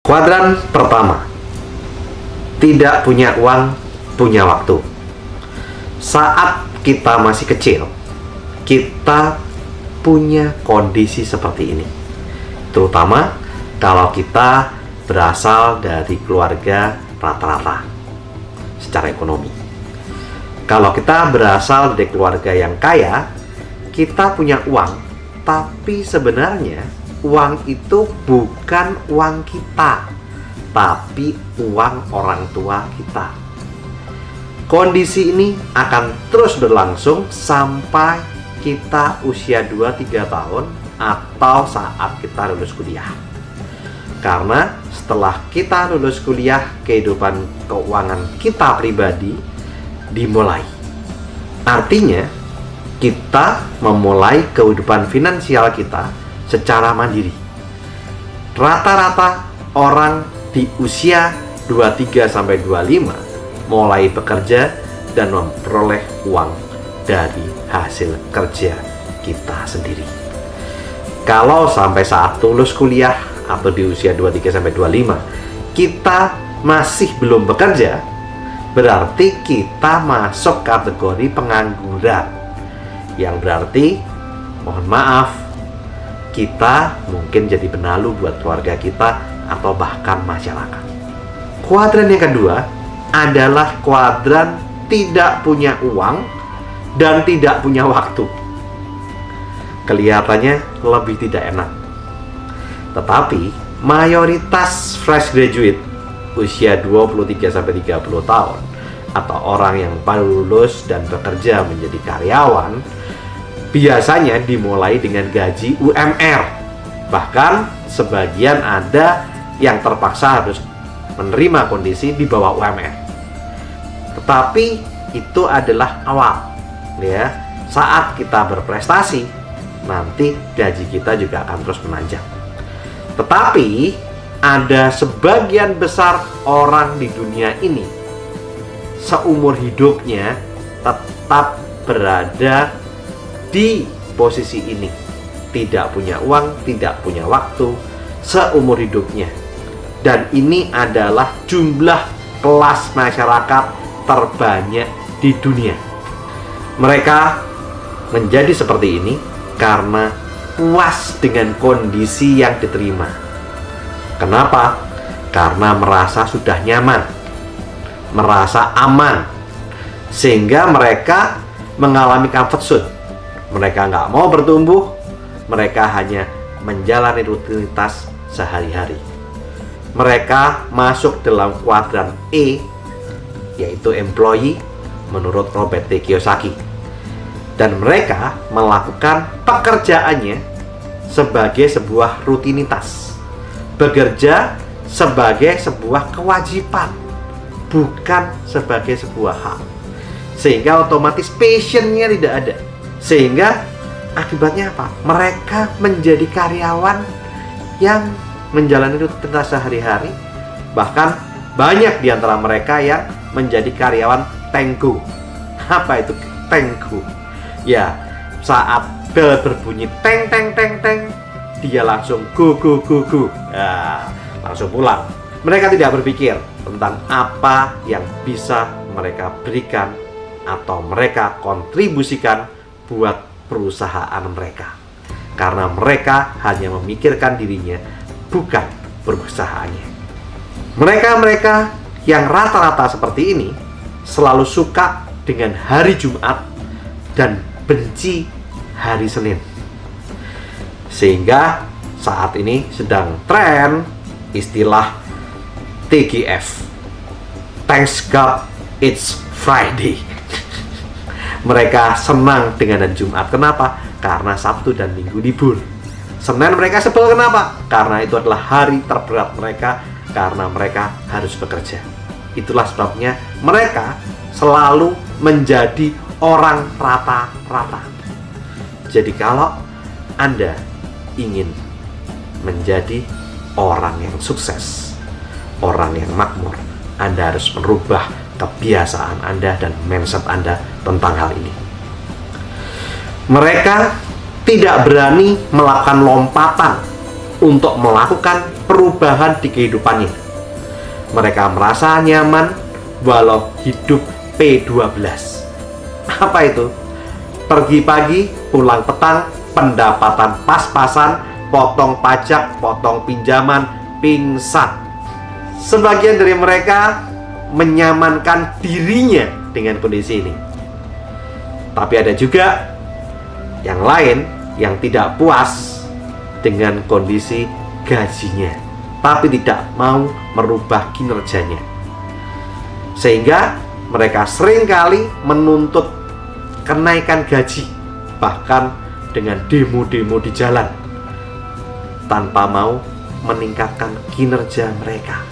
Kuadran pertama, tidak punya uang, punya waktu. Saat kita masih kecil, kita punya kondisi seperti ini. Terutama kalau kita berasal dari keluarga rata-rata secara ekonomi. Kalau kita berasal dari keluarga yang kaya, kita punya uang, tapi sebenarnya uang itu bukan uang kita, tapi uang orang tua kita. Kondisi ini akan terus berlangsung sampai kita usia 2-3 tahun atau saat kita lulus kuliah. Karena setelah kita lulus kuliah, kehidupan keuangan kita pribadi dimulai. Artinya, kita memulai kehidupan finansial kita secara mandiri. Rata-rata orang di usia 23-25 mulai bekerja dan memperoleh uang dari hasil kerja kita sendiri. Kalau sampai saat lulus kuliah atau di usia 23-25 kita masih belum bekerja, berarti kita masuk kategori pengangguran. Yang berarti, mohon maaf, kita mungkin jadi benalu buat keluarga kita atau bahkan masyarakat. Kuadran yang kedua adalah kuadran tidak punya uang dan tidak punya waktu. Kelihatannya lebih tidak enak. Tetapi mayoritas fresh graduate usia 23-30 tahun atau orang yang baru lulus dan bekerja menjadi karyawan biasanya dimulai dengan gaji UMR. Bahkan sebagian ada yang terpaksa harus menerima kondisi di bawah UMR. Tetapi itu adalah awal, ya. Saat kita berprestasi, nanti gaji kita juga akan terus menanjak. Tetapi ada sebagian besar orang di dunia ini seumur hidupnya tetap berada di posisi ini, tidak punya uang, tidak punya waktu seumur hidupnya. Dan ini adalah jumlah kelas masyarakat terbanyak di dunia. Mereka menjadi seperti ini karena puas dengan kondisi yang diterima. Kenapa? Karena merasa sudah nyaman, merasa aman, sehingga mereka mengalami comfort zone. Mereka nggak mau bertumbuh, mereka hanya menjalani rutinitas sehari-hari. Mereka masuk dalam kuadran E, yaitu employee, menurut Robert T. Kiyosaki. Dan mereka melakukan pekerjaannya sebagai sebuah rutinitas. Bekerja sebagai sebuah kewajiban, bukan sebagai sebuah hak. Sehingga otomatis passionnya tidak ada. Sehingga akibatnya apa? Mereka menjadi karyawan yang menjalani rutinitas sehari-hari. Bahkan banyak di antara mereka yang menjadi karyawan tengku. Apa itu tengku? Ya, saat bel berbunyi teng teng teng teng, dia langsung go go go go. Ya, langsung pulang. Mereka tidak berpikir tentang apa yang bisa mereka berikan atau mereka kontribusikan buat perusahaan mereka, karena mereka hanya memikirkan dirinya, bukan perusahaannya. Mereka yang rata-rata seperti ini selalu suka dengan hari Jumat dan benci hari Senin. Sehingga saat ini sedang tren istilah TGF, Thanks God It's Friday. Mereka senang dengan hari Jumat. Kenapa? Karena Sabtu dan Minggu libur. Senin mereka sebel. Kenapa? Karena itu adalah hari terberat mereka, karena mereka harus bekerja. Itulah sebabnya mereka selalu menjadi orang rata-rata. Jadi kalau Anda ingin menjadi orang yang sukses, orang yang makmur, Anda harus merubah kebiasaan Anda dan mindset Anda tentang hal ini. Mereka tidak berani melakukan lompatan untuk melakukan perubahan di kehidupannya. Mereka merasa nyaman walau hidup P12. Apa itu? Pergi pagi, pulang petang, pendapatan pas-pasan, potong pajak, potong pinjaman, pingsan. Sebagian dari mereka menyamankan dirinya dengan kondisi ini. Tapi ada juga yang lain yang tidak puas dengan kondisi gajinya, tapi tidak mau merubah kinerjanya. Sehingga mereka seringkali menuntut kenaikan gaji, bahkan dengan demo-demo di jalan, tanpa mau meningkatkan kinerja mereka.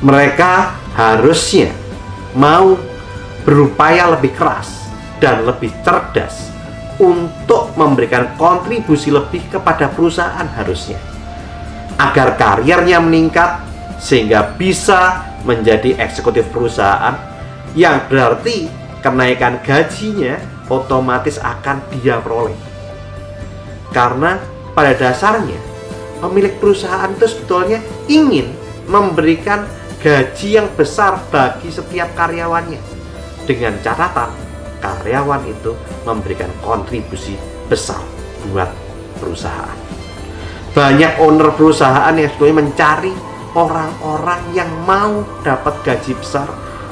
Mereka harusnya mau berupaya lebih keras dan lebih cerdas untuk memberikan kontribusi lebih kepada perusahaan harusnya, agar karirnya meningkat sehingga bisa menjadi eksekutif perusahaan, yang berarti kenaikan gajinya otomatis akan dia peroleh. Karena pada dasarnya pemilik perusahaan itu sebetulnya ingin memberikan gaji yang besar bagi setiap karyawannya, dengan catatan karyawan itu memberikan kontribusi besar buat perusahaan. Banyak owner perusahaan yang sebetulnya mencari orang-orang yang mau dapat gaji besar.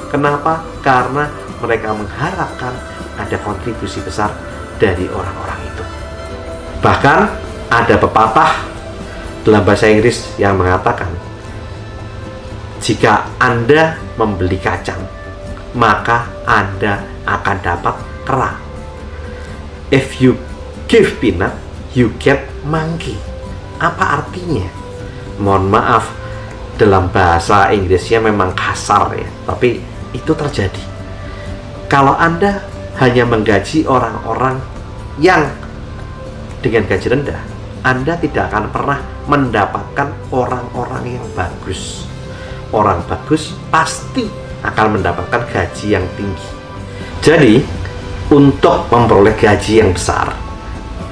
Kenapa? Karena mereka mengharapkan ada kontribusi besar dari orang-orang itu. Bahkan ada pepatah dalam bahasa Inggris yang mengatakan, jika Anda membeli kacang, maka Anda akan dapat kerang. If you give peanut, you get monkey. Apa artinya? Mohon maaf, dalam bahasa Inggrisnya memang kasar ya, tapi itu terjadi. Kalau Anda hanya menggaji orang-orang yang dengan gaji rendah, Anda tidak akan pernah mendapatkan orang-orang yang bagus. Orang bagus pasti akan mendapatkan gaji yang tinggi. Jadi, untuk memperoleh gaji yang besar,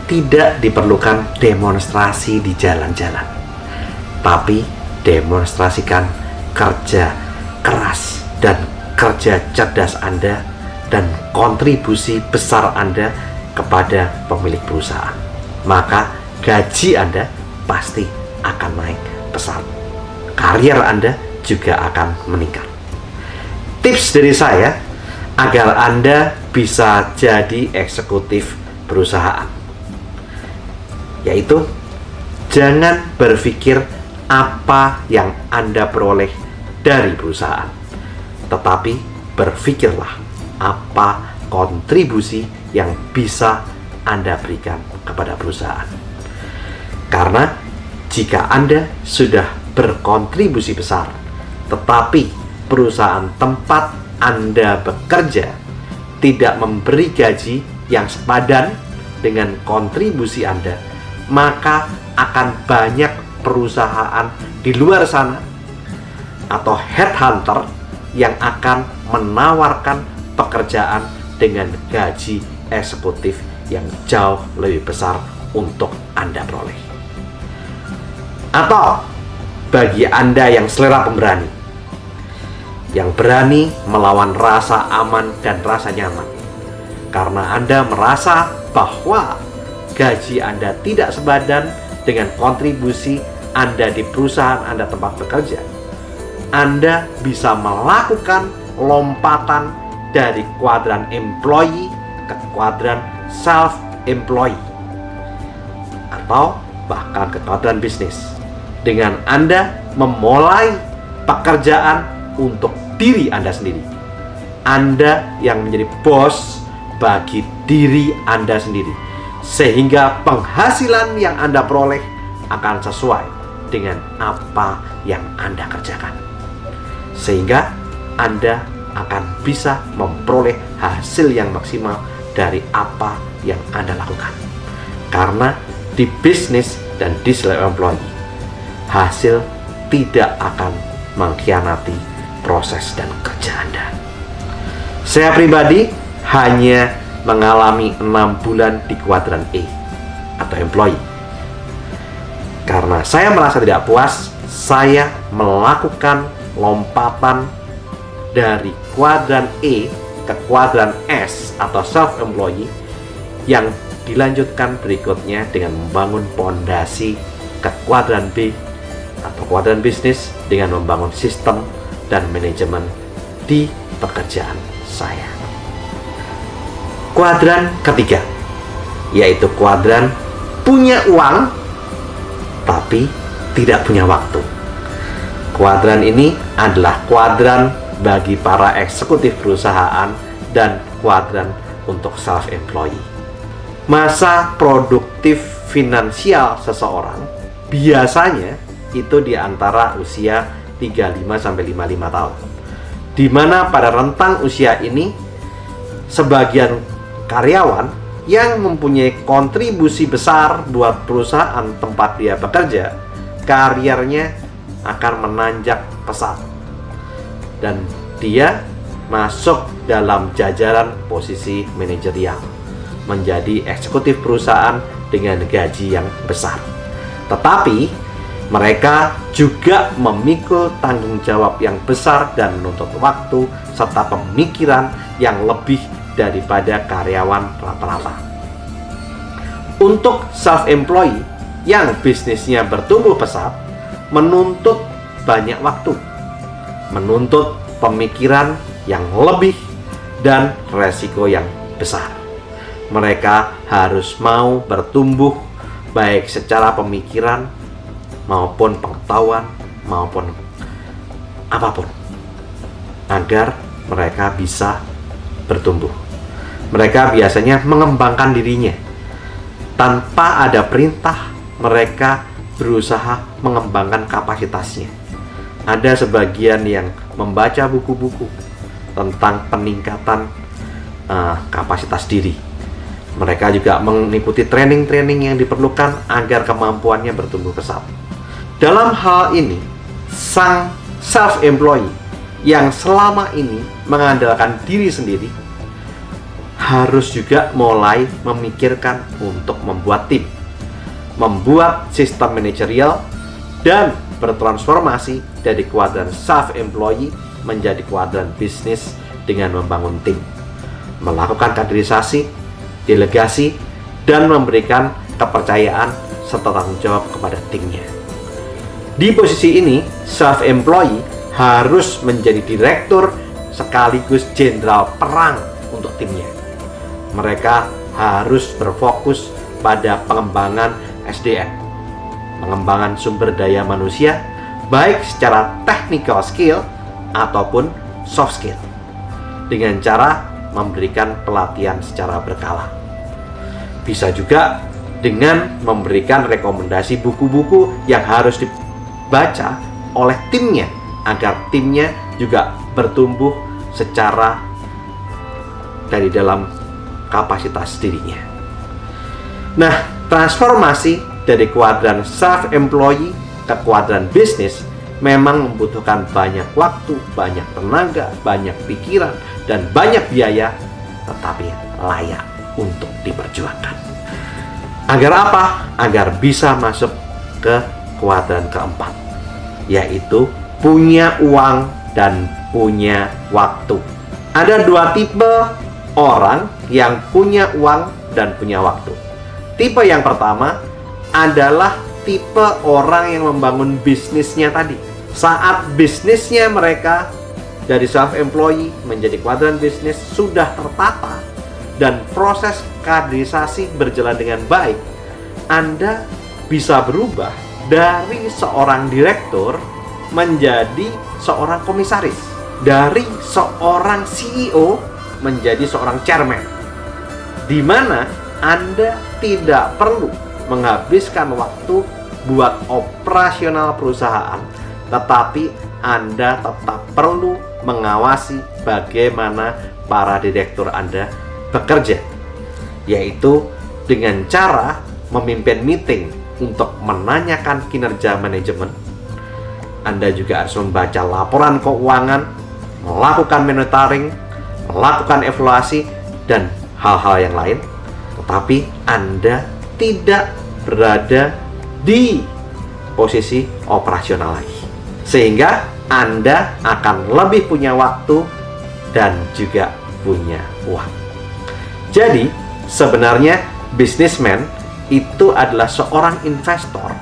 tidak diperlukan demonstrasi di jalan-jalan, tapi demonstrasikan kerja keras dan kerja cerdas Anda dan kontribusi besar Anda kepada pemilik perusahaan. Maka gaji Anda pasti akan naik pesat. Karier Anda juga akan meningkat. Tips dari saya agar Anda bisa jadi eksekutif perusahaan, yaitu jangan berpikir apa yang Anda peroleh dari perusahaan, tetapi berpikirlah apa kontribusi yang bisa Anda berikan kepada perusahaan. Karena jika Anda sudah berkontribusi besar, tetapi perusahaan tempat Anda bekerja tidak memberi gaji yang sepadan dengan kontribusi Anda, maka akan banyak perusahaan di luar sana atau headhunter yang akan menawarkan pekerjaan dengan gaji eksekutif yang jauh lebih besar untuk Anda peroleh. Atau bagi Anda yang selera pemberani, yang berani melawan rasa aman dan rasa nyaman, karena Anda merasa bahwa gaji Anda tidak sepadan dengan kontribusi Anda di perusahaan Anda tempat bekerja, Anda bisa melakukan lompatan dari kuadran employee ke kuadran self-employee, atau bahkan ke kuadran bisnis, dengan Anda memulai pekerjaan untuk diri Anda sendiri. Anda yang menjadi bos bagi diri Anda sendiri, sehingga penghasilan yang Anda peroleh akan sesuai dengan apa yang Anda kerjakan, sehingga Anda akan bisa memperoleh hasil yang maksimal dari apa yang Anda lakukan. Karena di bisnis dan di self-employed, hasil tidak akan mengkhianati proses dan kerja Anda. Saya pribadi hanya mengalami 6 bulan di kuadran E atau employee. Karena saya merasa tidak puas, saya melakukan lompatan dari kuadran E ke kuadran S atau self-employee yang dilanjutkan berikutnya dengan membangun pondasi ke kuadran B atau kuadran bisnis dengan membangun sistem dan manajemen di pekerjaan saya. Kuadran ketiga, yaitu kuadran punya uang tapi tidak punya waktu. Kuadran ini adalah kuadran bagi para eksekutif perusahaan dan kuadran untuk self-employee. Masa produktif finansial seseorang biasanya itu di antara usia 35-55 tahun. Di mana pada rentang usia ini sebagian karyawan yang mempunyai kontribusi besar buat perusahaan tempat dia bekerja, karirnya akan menanjak pesat dan dia masuk dalam jajaran posisi manajerial, menjadi eksekutif perusahaan dengan gaji yang besar. Tetapi mereka juga memikul tanggung jawab yang besar dan menuntut waktu serta pemikiran yang lebih daripada karyawan rata-rata. Untuk self-employee yang bisnisnya bertumbuh pesat, menuntut banyak waktu, menuntut pemikiran yang lebih dan resiko yang besar. Mereka harus mau bertumbuh baik secara pemikiran maupun pengetahuan maupun apapun agar mereka bisa bertumbuh. Mereka biasanya mengembangkan dirinya tanpa ada perintah. Mereka berusaha mengembangkan kapasitasnya. Ada sebagian yang membaca buku-buku tentang peningkatan kapasitas diri. Mereka juga mengikuti training-training yang diperlukan agar kemampuannya bertumbuh pesat. Dalam hal ini, sang self-employee yang selama ini mengandalkan diri sendiri harus juga mulai memikirkan untuk membuat tim, membuat sistem manajerial, dan bertransformasi dari kuadran self-employee menjadi kuadran bisnis dengan membangun tim, melakukan kaderisasi, delegasi, dan memberikan kepercayaan serta tanggung jawab kepada timnya. Di posisi ini, self-employee harus menjadi direktur sekaligus jenderal perang untuk timnya. Mereka harus berfokus pada pengembangan SDM, pengembangan sumber daya manusia, baik secara technical skill ataupun soft skill, dengan cara memberikan pelatihan secara berkala. Bisa juga dengan memberikan rekomendasi buku-buku yang harus dibaca oleh timnya agar timnya juga bertumbuh secara dari dalam kapasitas dirinya. Nah, transformasi dari kuadran self-employee ke kuadran bisnis memang membutuhkan banyak waktu, banyak tenaga, banyak pikiran, dan banyak biaya, tetapi layak untuk diperjuangkan. Agar apa? Agar bisa masuk ke kuadran keempat, yaitu punya uang dan punya waktu. Ada dua tipe orang yang punya uang dan punya waktu. Tipe yang pertama adalah tipe orang yang membangun bisnisnya tadi. Saat bisnisnya mereka dari self-employee menjadi kuadran bisnis sudah tertata dan proses kaderisasi berjalan dengan baik, Anda bisa berubah dari seorang direktur menjadi seorang komisaris, dari seorang CEO menjadi seorang chairman, di mana Anda tidak perlu menghabiskan waktu buat operasional perusahaan, tetapi Anda tetap perlu mengawasi bagaimana para direktur Anda bekerja, yaitu dengan cara memimpin meeting untuk menanyakan kinerja manajemen, Anda juga harus membaca laporan keuangan, melakukan monitoring, melakukan evaluasi, dan hal-hal yang lain. Tetapi Anda tidak berada di posisi operasional lagi, sehingga Anda akan lebih punya waktu dan juga punya uang. Jadi sebenarnya businessman itu adalah seorang investor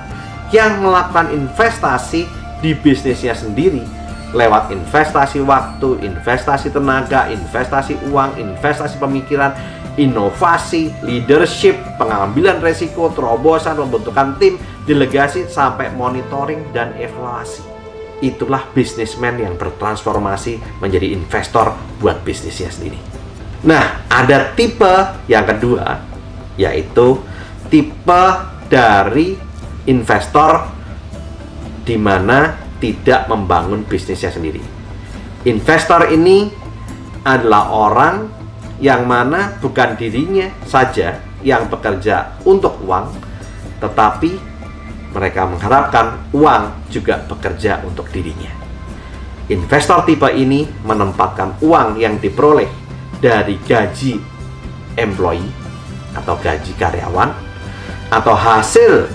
yang melakukan investasi di bisnisnya sendiri lewat investasi waktu, investasi tenaga, investasi uang, investasi pemikiran, inovasi, leadership, pengambilan resiko, terobosan, pembentukan tim, delegasi, sampai monitoring dan evaluasi. Itulah businessman yang bertransformasi menjadi investor buat bisnisnya sendiri. Nah, ada tipe yang kedua, yaitu tipe dari investor di mana tidak membangun bisnisnya sendiri. Investor ini adalah orang yang mana bukan dirinya saja yang bekerja untuk uang, tetapi mereka mengharapkan uang juga bekerja untuk dirinya. Investor tipe ini menempatkan uang yang diperoleh dari gaji employee atau gaji karyawan atau hasil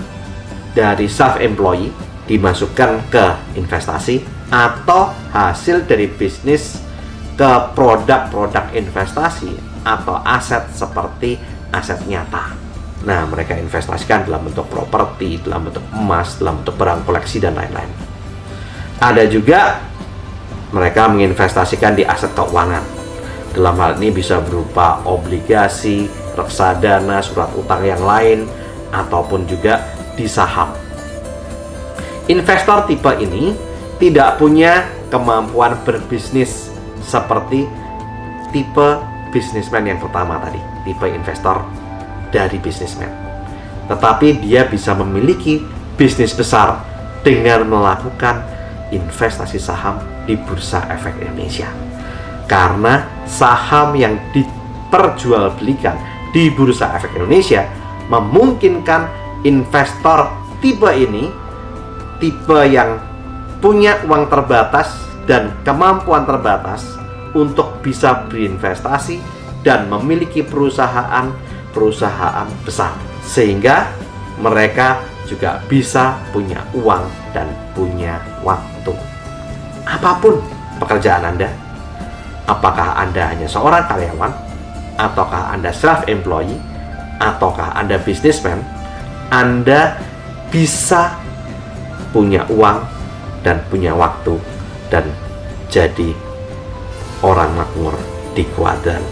dari self-employee dimasukkan ke investasi, atau hasil dari bisnis ke produk-produk investasi atau aset seperti aset nyata. Nah, mereka investasikan dalam bentuk properti, dalam bentuk emas, dalam bentuk barang koleksi, dan lain-lain. Ada juga mereka menginvestasikan di aset keuangan. Dalam hal ini bisa berupa obligasi, reksadana, surat utang yang lain, ataupun juga di saham. Investor tipe ini tidak punya kemampuan berbisnis seperti tipe businessman yang pertama tadi, tipe investor dari businessman. Tetapi dia bisa memiliki bisnis besar dengan melakukan investasi saham di Bursa Efek Indonesia. Karena saham yang diperjualbelikan di Bursa Efek Indonesia memungkinkan investor tipe ini, tipe yang punya uang terbatas dan kemampuan terbatas untuk bisa berinvestasi dan memiliki perusahaan besar, sehingga mereka juga bisa punya uang dan punya waktu. Apapun pekerjaan Anda, apakah Anda hanya seorang karyawan, ataukah Anda self-employee, ataukah Anda businessman, Anda bisa punya uang dan punya waktu dan jadi orang makmur di kuadran